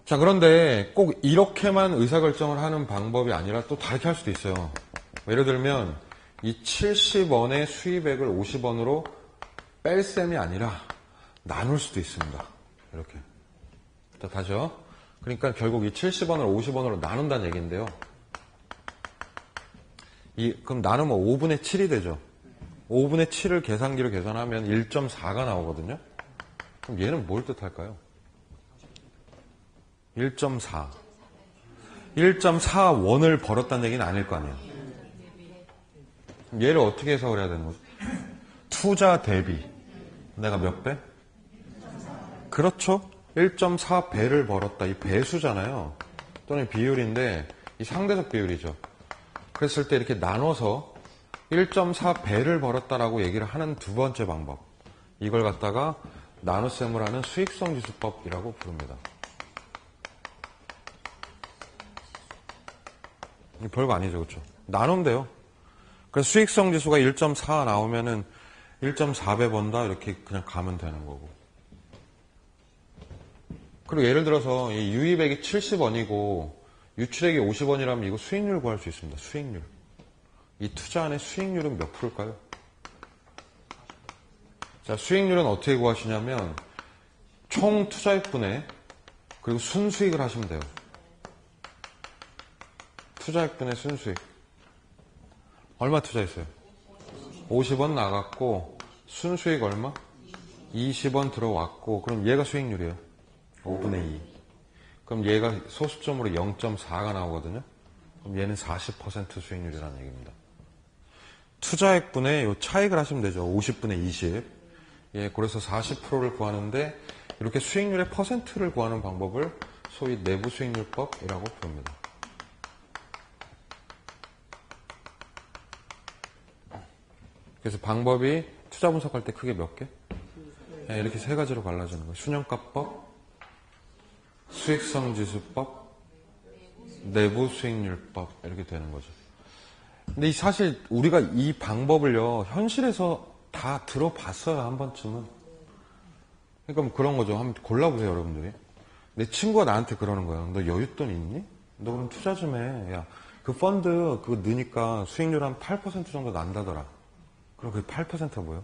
자, 그런데 꼭 이렇게만 의사결정을 하는 방법이 아니라 또 다르게 할 수도 있어요. 예를 들면 이 70원의 수입액을 50원으로 뺄 셈이 아니라 나눌 수도 있습니다. 이렇게. 자, 다시요. 그러니까 결국 이 70원을 50원으로 나눈다는 얘기인데요. 그럼 나누면 5분의 7이 되죠. 5분의 7을 계산기로 계산하면 1.4가 나오거든요. 그럼 얘는 뭘 뜻할까요? 1.4. 1.4원을 벌었다는 얘기는 아닐 거 아니에요. 그럼 얘를 어떻게 해석을 해야 되는 거죠? 투자 대비. 내가 몇 배? 그렇죠. 1.4배를 벌었다. 이 배수잖아요. 또는 비율인데 이 상대적 비율이죠. 그랬을 때 이렇게 나눠서 1.4배를 벌었다라고 얘기를 하는 두 번째 방법. 이걸 갖다가 나눗셈을 하는 수익성 지수법이라고 부릅니다. 별거 아니죠. 그렇죠? 나누면 돼요. 그래서 수익성 지수가 1.4 나오면은 1.4배 번다 이렇게 그냥 가면 되는 거고. 그리고 예를 들어서 이 유입액이 70원이고 유출액이 50원이라면 이거 수익률 구할 수 있습니다. 수익률. 이 투자 안에 수익률은 몇 프로일까요? 자, 수익률은 어떻게 구하시냐면 총 투자액분에 그리고 순수익을 하시면 돼요. 투자액분의 순수익. 얼마 투자했어요? 50원 나갔고 순수익 얼마? 20원 들어왔고 그럼 얘가 수익률이에요. 5분의 2. 그럼 얘가 소수점으로 0.4가 나오거든요. 그럼 얘는 40% 수익률이라는 얘기입니다. 투자액분의 요 차익을 하시면 되죠. 50분의 20. 예, 그래서 40%를 구하는데 이렇게 수익률의 퍼센트를 구하는 방법을 소위 내부 수익률법이라고 부릅니다. 그래서 방법이 투자 분석할 때 크게 몇 개? 예, 이렇게 세 가지로 갈라지는 거예요. 순형가법, 수익성 지수법, 내부 수익률법 이렇게 되는 거죠. 근데 사실 우리가 이 방법을요 현실에서 다 들어봤어요. 한 번쯤은. 그러니까 뭐 그런 거죠. 한번 골라보세요. 여러분들이. 내 친구가 나한테 그러는 거예요. 너 여윳돈 있니? 너 그럼 투자 좀 해. 야, 그 펀드 그거 넣으니까 수익률 한 8% 정도 난다더라. 그럼 그게 8%가 뭐예요?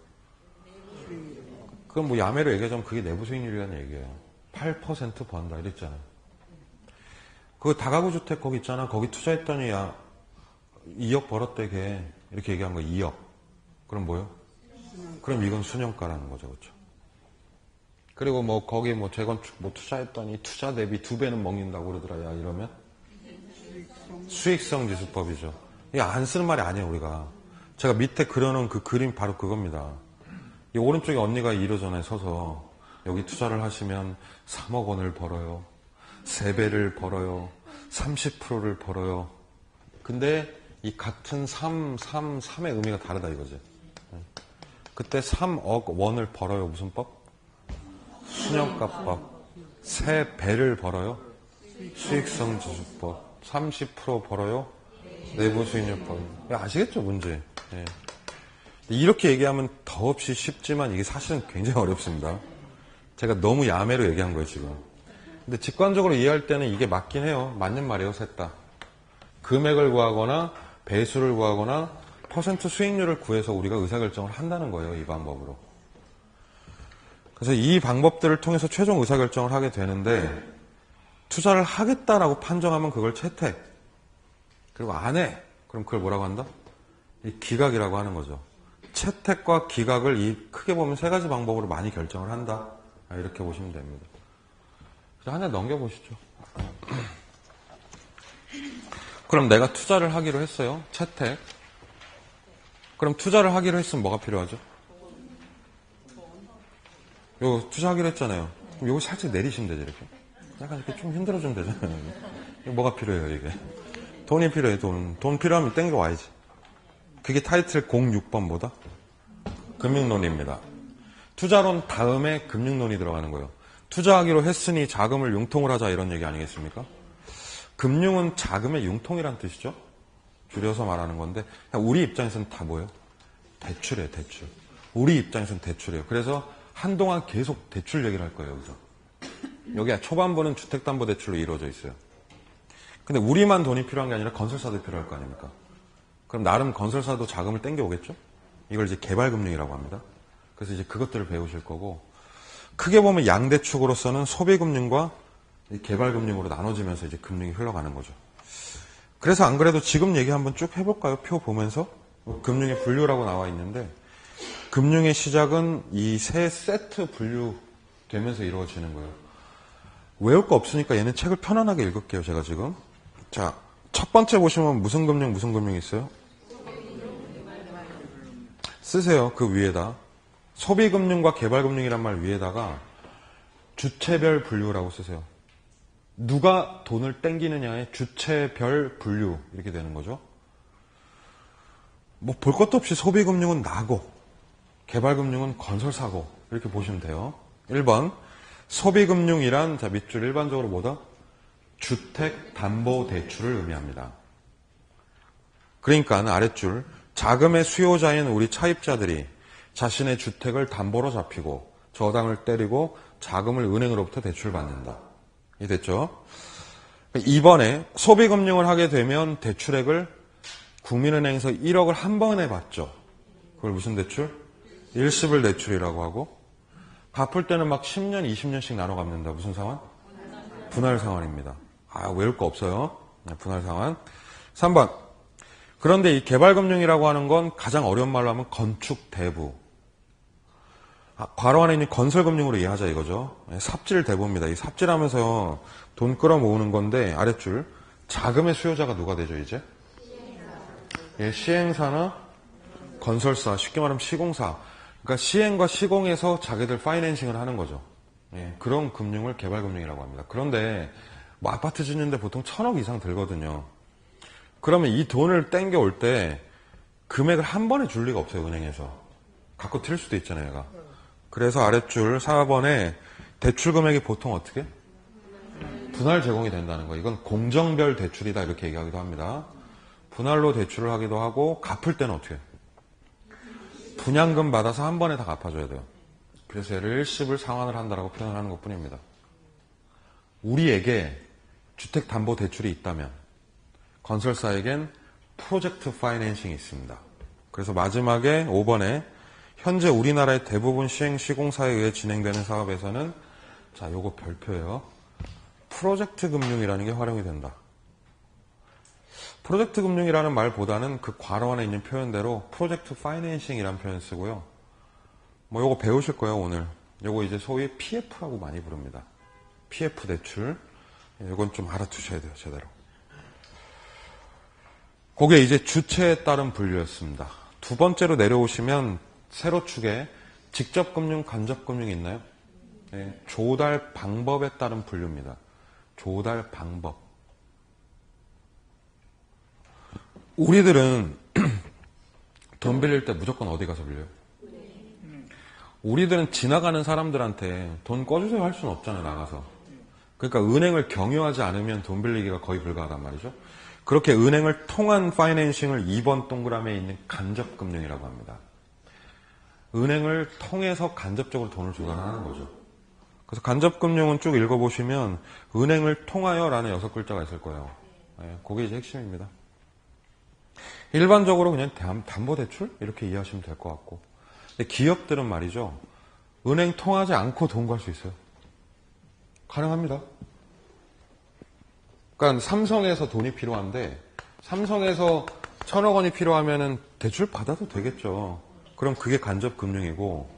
그럼 뭐 야매로 얘기하자면 그게 내부 수익률이라는 얘기예요. 8% 번다 이랬잖아요. 그 다가구 주택 거기 있잖아. 거기 투자했더니 야 2억 벌었대 걔. 이렇게 얘기한 거 2억. 그럼 뭐예요? 그럼 이건 순형가라는 거죠. 그렇죠? 그리고 뭐 거기 뭐 재건축 뭐 투자했더니 투자 대비 2배는 먹는다고 그러더라. 야 이러면 수익성 지수법이죠. 이게 안 쓰는 말이 아니에요. 우리가. 제가 밑에 그려놓은 그 그림 바로 그겁니다. 이 오른쪽에 언니가 1호 전에 서서 여기 투자를 하시면 3억 원을 벌어요. 3배를 벌어요. 30%를 벌어요. 근데 이 같은 3의 의미가 다르다 이거지. 그때 3억 원을 벌어요. 무슨 법? 순영가법. 3배를 벌어요. 수익성 지수법. 30% 벌어요. 내부 수익률법. 아시겠죠, 문제? 예. 이렇게 얘기하면 더없이 쉽지만 이게 사실은 굉장히 어렵습니다. 제가 너무 야매로 얘기한 거예요, 지금. 근데 직관적으로 이해할 때는 이게 맞긴 해요. 맞는 말이에요, 셋 다. 금액을 구하거나 배수를 구하거나 퍼센트 수익률을 구해서 우리가 의사결정을 한다는 거예요, 이 방법으로. 그래서 이 방법들을 통해서 최종 의사결정을 하게 되는데 투자를 하겠다라고 판정하면 그걸 채택. 그리고 안 해. 그럼 그걸 뭐라고 한다? 이 기각이라고 하는 거죠. 채택과 기각을 이 크게 보면 세 가지 방법으로 많이 결정을 한다. 이렇게 보시면 됩니다. 하나 넘겨보시죠. 그럼 내가 투자를 하기로 했어요. 채택. 그럼 투자를 하기로 했으면 뭐가 필요하죠? 요 투자하기로 했잖아요. 그럼 요거 살짝 내리시면 되죠, 이렇게. 약간 이렇게 좀 힘들어지면 되잖아요. 뭐가 필요해요, 이게? 돈이 필요해요, 돈. 돈 필요하면 땡겨와야지. 그게 타이틀 06번보다 금융론입니다. 투자론 다음에 금융론이 들어가는 거예요. 투자하기로 했으니 자금을 융통을 하자 이런 얘기 아니겠습니까? 금융은 자금의 융통이란 뜻이죠. 줄여서 말하는 건데 우리 입장에서는 다 뭐예요? 대출이에요, 대출. 우리 입장에서는 대출이에요. 그래서 한동안 계속 대출 얘기를 할 거예요, 여기서. 여기 초반부는 주택담보대출로 이루어져 있어요. 근데 우리만 돈이 필요한 게 아니라 건설사도 필요할 거 아닙니까? 그럼 나름 건설사도 자금을 땡겨오겠죠? 이걸 이제 개발금융이라고 합니다. 그래서 이제 그것들을 배우실 거고, 크게 보면 양대축으로서는 소비금융과 개발금융으로 나눠지면서 이제 금융이 흘러가는 거죠. 그래서 안 그래도 지금 얘기 한번 쭉 해볼까요? 표 보면서. 금융의 분류라고 나와 있는데, 금융의 시작은 이 세 세트 분류되면서 이루어지는 거예요. 외울 거 없으니까 얘는 책을 편안하게 읽을게요, 제가 지금. 자, 첫 번째 보시면 무슨 금융이 있어요? 쓰세요, 그 위에다. 소비금융과 개발금융이란 말 위에다가 주체별 분류라고 쓰세요. 누가 돈을 땡기느냐의 주체별 분류 이렇게 되는 거죠. 뭐 볼 것도 없이 소비금융은 나고 개발금융은 건설사고 이렇게 보시면 돼요. 1번 소비금융이란 자 밑줄 일반적으로 뭐다? 주택담보대출을 의미합니다. 그러니까 아랫줄 자금의 수요자인 우리 차입자들이 자신의 주택을 담보로 잡히고 저당을 때리고 자금을 은행으로부터 대출받는다. 이 됐죠? 2번에 소비금융을 하게 되면 대출액을 국민은행에서 1억을 한 번에 받죠. 그걸 무슨 대출? 일시불 대출이라고 하고 갚을 때는 막 10년, 20년씩 나눠 갚는다. 무슨 상환? 분할 상환입니다. 외울 거 없어요. 분할 상환. 3번. 그런데 이 개발금융이라고 하는 건 가장 어려운 말로 하면 건축 대부. 괄호 안에 있는 건설금융으로 이해하자 이거죠. 삽질 대부입니다. 이 삽질하면서 돈 끌어모으는 건데 아랫줄 자금의 수요자가 누가 되죠 이제? 시행사나 건설사, 쉽게 말하면 시공사. 그러니까 시행과 시공에서 자기들 파이낸싱을 하는 거죠. 그런 금융을 개발금융이라고 합니다. 그런데 뭐 아파트 짓는데 보통 1,000억 이상 들거든요. 그러면 이 돈을 땡겨올 때 금액을 한 번에 줄 리가 없어요, 은행에서. 갖고 튈 수도 있잖아요, 얘가. 그래서 아랫줄 4번에 대출 금액이 보통 어떻게? 분할 제공이 된다는 거예요. 이건 공정별 대출이다 이렇게 얘기하기도 합니다. 분할로 대출을 하기도 하고 갚을 때는 어떻게? 분양금 받아서 한 번에 다 갚아줘야 돼요. 그래서 얘를 일시불 상환을 한다라고 표현을 하는 것뿐입니다. 우리에게 주택담보대출이 있다면 건설사에겐 프로젝트 파이낸싱이 있습니다. 그래서 마지막에 5번에 현재 우리나라의 대부분 시행시공사에 의해 진행되는 사업에서는 자, 요거 별표예요. 프로젝트 금융이라는 게 활용이 된다. 프로젝트 금융이라는 말보다는 그 괄호 안에 있는 표현대로 프로젝트 파이낸싱이라는 표현 쓰고요. 뭐 요거 배우실 거예요, 오늘. 요거 이제 소위 PF라고 많이 부릅니다. PF 대출. 요건 좀 알아두셔야 돼요, 제대로. 그게 이제 주체에 따른 분류였습니다. 두 번째로 내려오시면 세로 축에 직접금융, 간접금융이 있나요? 예, 조달 방법에 따른 분류입니다. 조달 방법. 우리들은 돈 빌릴 때 무조건 어디 가서 빌려요? 우리들은 지나가는 사람들한테 돈 꺼주세요 할 수는 없잖아요, 나가서. 그러니까 은행을 경유하지 않으면 돈 빌리기가 거의 불가하단 말이죠. 그렇게 은행을 통한 파이낸싱을 2번 동그라미에 있는 간접금융이라고 합니다. 은행을 통해서 간접적으로 돈을 조달하는 거죠. 그래서 간접금융은 쭉 읽어보시면 은행을 통하여 라는 6글자가 있을 거예요. 네, 그게 이제 핵심입니다. 일반적으로 그냥 담보대출? 이렇게 이해하시면 될 것 같고. 근데 기업들은 말이죠. 은행 통하지 않고 돈 걸 수 있어요. 가능합니다. 그러니까 삼성에서 돈이 필요한데 삼성에서 1,000억 원이 필요하면은 대출 받아도 되겠죠. 그럼 그게 간접금융이고.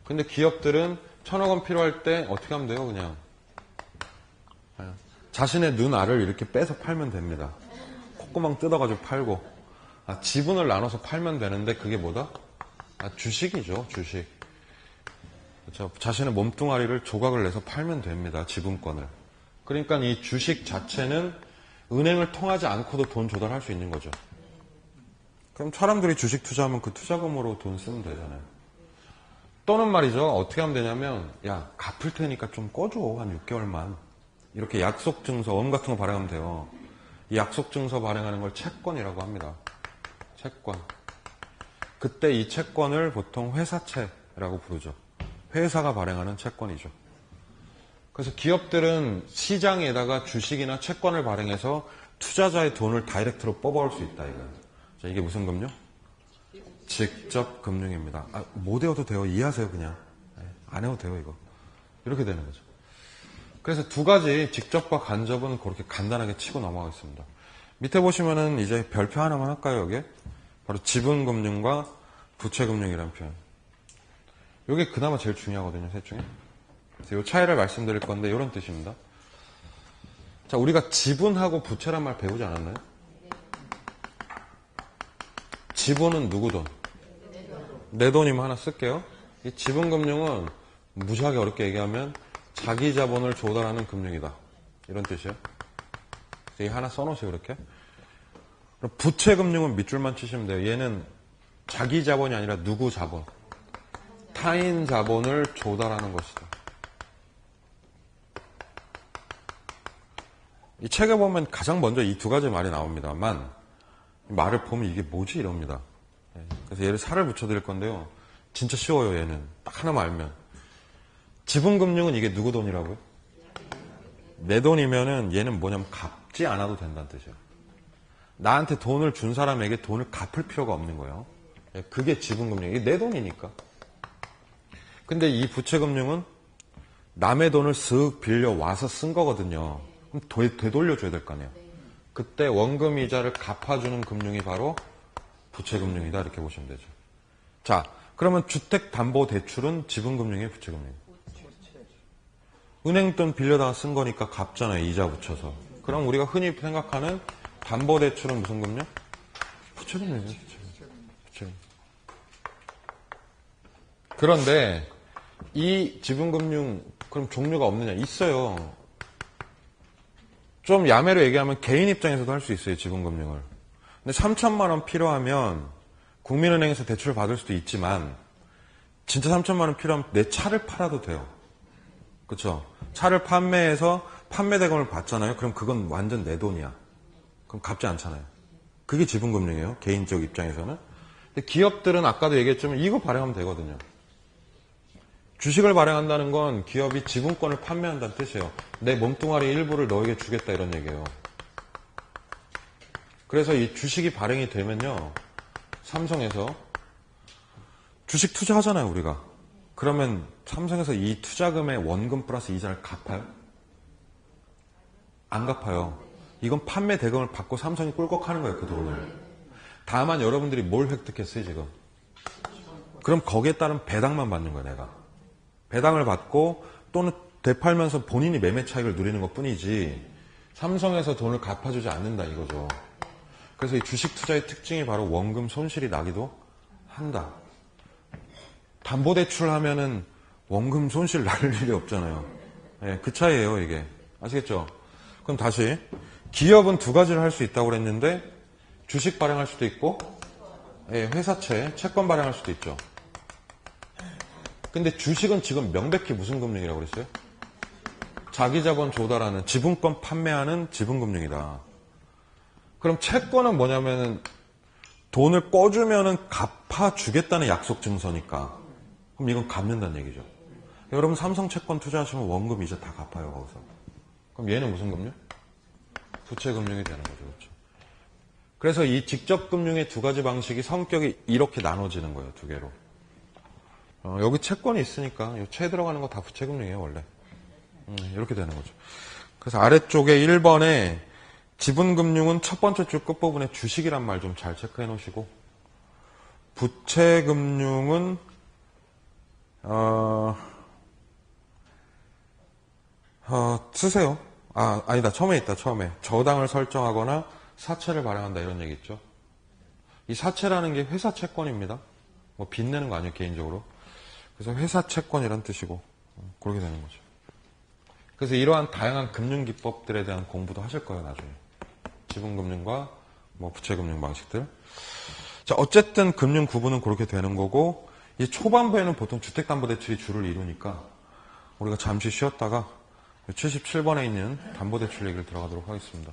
근데 기업들은 1,000억 원 필요할 때 어떻게 하면 돼요? 그냥 자신의 눈알을 이렇게 빼서 팔면 됩니다. 콧구멍 뜯어가지고 팔고. 지분을 나눠서 팔면 되는데 그게 뭐다? 주식이죠. 주식. 그렇죠? 자신의 몸뚱아리를 조각을 내서 팔면 됩니다. 지분권을. 그러니까 이 주식 자체는 은행을 통하지 않고도 돈 조달할 수 있는 거죠. 그럼 사람들이 주식 투자하면 그 투자금으로 돈 쓰면 되잖아요. 또는 말이죠. 어떻게 하면 되냐면 야 갚을 테니까 좀 꺼줘. 한 6개월만. 이렇게 약속증서, 원 같은 거 발행하면 돼요. 이 약속증서 발행하는 걸 채권이라고 합니다. 채권. 그때 이 채권을 보통 회사채라고 부르죠. 회사가 발행하는 채권이죠. 그래서 기업들은 시장에다가 주식이나 채권을 발행해서 투자자의 돈을 다이렉트로 뽑아올 수 있다. 이거예요. 자, 이게 무슨 금융? 직접 금융입니다. 못 외워도 돼요. 이해하세요 그냥. 안 해도 돼요 이거. 이렇게 되는 거죠. 그래서 두 가지 직접과 간접은 그렇게 간단하게 치고 넘어가겠습니다. 밑에 보시면은 이제 별표 하나만 할까요, 여기에? 바로 지분금융과 부채금융이라는 표현. 이게 그나마 제일 중요하거든요, 셋 중에. 그래서 이 차이를 말씀드릴 건데, 이런 뜻입니다. 자, 우리가 지분하고 부채란 말 배우지 않았나요? 지분은 누구 돈? 내 돈이면 하나 쓸게요. 이 지분금융은 무지하게 어렵게 얘기하면 자기 자본을 조달하는 금융이다. 이런 뜻이에요. 이 하나 써놓으세요, 이렇게. 부채금융은 밑줄만 치시면 돼요. 얘는 자기 자본이 아니라 누구 자본. 타인 자본을 조달하는 것이다. 이 책에 보면 가장 먼저 이 두 가지 말이 나옵니다만 말을 보면 이게 뭐지 이럽니다. 그래서 얘를 살을 붙여드릴 건데요. 진짜 쉬워요. 얘는 딱 하나만 알면. 지분금융은 이게 누구 돈이라고요? 내 돈이면은 얘는 뭐냐면 갚지 않아도 된다는 뜻이에요. 나한테 돈을 준 사람에게 돈을 갚을 필요가 없는 거예요. 그게 지분금융. 이게 내 돈이니까. 근데 이 부채금융은 남의 돈을 쓱 빌려 와서 쓴 거거든요. 그럼 되돌려줘야 될 거 아니에요. 그때 원금 이자를 갚아주는 금융이 바로 부채금융이다. 이렇게 보시면 되죠. 자, 그러면 주택담보대출은 지분금융이에요, 부채금융이에요? 은행 돈 빌려다가 쓴 거니까 갚잖아요. 이자 붙여서. 그럼 우리가 흔히 생각하는 담보대출은 무슨 금융? 부채금융이에요. 부채금융. 그런데 이 지분금융 그럼 종류가 없느냐? 있어요. 좀 야매로 얘기하면 개인 입장에서도 할 수 있어요. 지분금융을. 근데 3천만 원 필요하면 국민은행에서 대출을 받을 수도 있지만 진짜 3천만 원 필요하면 내 차를 팔아도 돼요. 그렇죠? 차를 판매해서 판매 대금을 받잖아요. 그럼 그건 완전 내 돈이야. 그럼 갚지 않잖아요. 그게 지분금융이에요. 개인적 입장에서는. 근데 기업들은 아까도 얘기했지만 이거 발행하면 되거든요. 주식을 발행한다는 건 기업이 지분권을 판매한다는 뜻이에요. 내 몸뚱아리 일부를 너에게 주겠다 이런 얘기예요. 그래서 이 주식이 발행이 되면요. 삼성에서 주식 투자하잖아요, 우리가. 그러면 삼성에서 이 투자금의 원금 플러스 이자를 갚아요? 안 갚아요. 이건 판매 대금을 받고 삼성이 꿀꺽하는 거예요, 그 돈을. 다만 여러분들이 뭘 획득했어요, 지금? 그럼 거기에 따른 배당만 받는 거예요, 내가. 배당을 받고 또는 되팔면서 본인이 매매 차익을 누리는 것 뿐이지 삼성에서 돈을 갚아주지 않는다 이거죠. 그래서 이 주식 투자의 특징이 바로 원금 손실이 나기도 한다. 담보대출 하면은 원금 손실 날 일이 없잖아요. 예, 그 차이예요, 이게. 아시겠죠? 그럼 다시. 기업은 두 가지를 할 수 있다고 그랬는데, 주식 발행할 수도 있고, 예, 회사채, 채권 발행할 수도 있죠. 근데 주식은 지금 명백히 무슨 금융이라고 그랬어요? 자기자본 조달하는, 지분권 판매하는 지분금융이다. 그럼 채권은 뭐냐면은, 돈을 꿔주면은 갚아주겠다는 약속 증서니까. 그럼 이건 갚는다는 얘기죠. 여러분 삼성 채권 투자하시면 원금 이자 다 갚아요, 거기서. 그럼 얘는 무슨 금융? 부채금융이 되는 거죠. 그렇죠? 그래서 이 직접금융의 두 가지 방식이 성격이 이렇게 나눠지는 거예요, 두 개로. 여기 채권이 있으니까 이 채 들어가는 거 다 부채금융이에요, 원래. 이렇게 되는 거죠. 그래서 아래쪽에 1번에 지분금융은 첫 번째 줄 끝부분에 주식이란 말 좀 잘 체크해 놓으시고, 부채금융은 쓰세요. 아니다. 처음에 있다. 처음에 저당을 설정하거나 사채를 발행한다 이런 얘기 있죠. 이 사채라는 게 회사 채권입니다. 뭐 빚내는 거 아니에요, 개인적으로. 그래서 회사 채권이란 뜻이고 그렇게 되는 거죠. 그래서 이러한 다양한 금융 기법들에 대한 공부도 하실 거예요, 나중에. 지분금융과 뭐 부채금융 방식들. 자, 어쨌든 금융 구분은 그렇게 되는 거고, 이 초반부에는 보통 주택담보대출이 주를 이루니까 우리가 잠시 쉬었다가 77번에 있는 담보대출 얘기를 들어가도록 하겠습니다.